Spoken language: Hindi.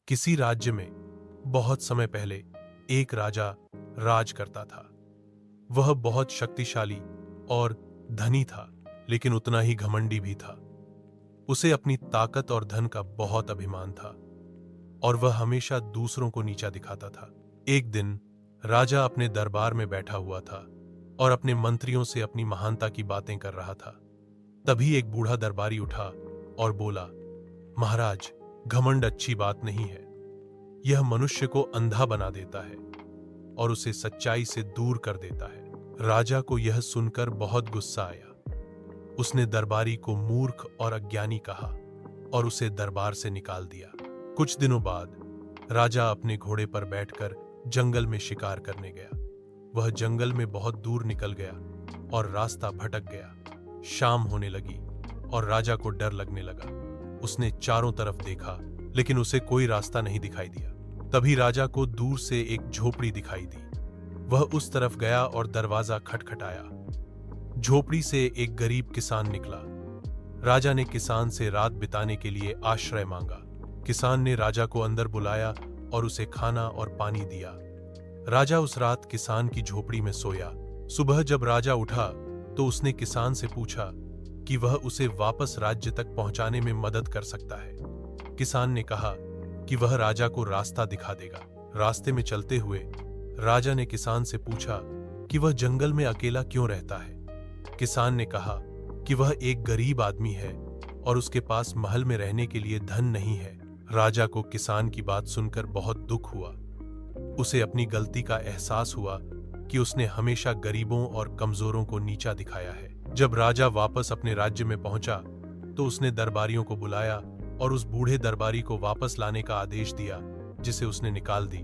किसी राज्य में बहुत समय पहले एक राजा राज करता था। वह बहुत शक्तिशाली और धनी था, लेकिन उतना ही घमंडी भी था। उसे अपनी ताकत और धन का बहुत अभिमान था और वह हमेशा दूसरों को नीचा दिखाता था। एक दिन राजा अपने दरबार में बैठा हुआ था और अपने मंत्रियों से अपनी महानता की बातें कर रहा था। तभी एक बूढ़ा दरबारी उठा और बोला, महाराज, घमंड अच्छी बात नहीं है। यह मनुष्य को अंधा बना देता है और उसे सच्चाई से दूर कर देता है। राजा को यह सुनकर बहुत गुस्सा आया। उसने दरबारी को मूर्ख और अज्ञानी कहा और उसे दरबार से निकाल दिया। कुछ दिनों बाद राजा अपने घोड़े पर बैठकर जंगल में शिकार करने गया। वह जंगल में बहुत दूर निकल गया और रास्ता भटक गया। शाम होने लगी और राजा को डर लगने लगा। उसने चारों तरफ देखा, लेकिन उसे कोई रास्ता नहीं दिखाई दिया। तभी राजा को दूर से एक झोपड़ी दिखाई दी। वह उस तरफ गया और दरवाजा खटखटाया। झोपड़ी से एक गरीब किसान निकला। राजा ने किसान से रात बिताने के लिए आश्रय मांगा। किसान ने राजा को अंदर बुलाया और उसे खाना और पानी दिया। राजा उस रात किसान की झोपड़ी में सोया। सुबह जब राजा उठा तो उसने किसान से पूछा कि वह उसे वापस राज्य तक पहुंचाने में मदद कर सकता है। किसान ने कहा कि वह राजा को रास्ता दिखा देगा। रास्ते में चलते हुए राजा ने किसान से पूछा कि वह जंगल में अकेला क्यों रहता है। किसान ने कहा कि वह एक गरीब आदमी है और उसके पास महल में रहने के लिए धन नहीं है। राजा को किसान की बात सुनकर बहुत दुख हुआ। उसे अपनी गलती का एहसास हुआ कि उसने हमेशा गरीबों और कमजोरों को नीचा दिखाया है। जब राजा वापस अपने राज्य में पहुंचा तो उसने दरबारियों को बुलाया और उस बूढ़े दरबारी को वापस लाने का आदेश दिया, जिसे उसने निकाल दी।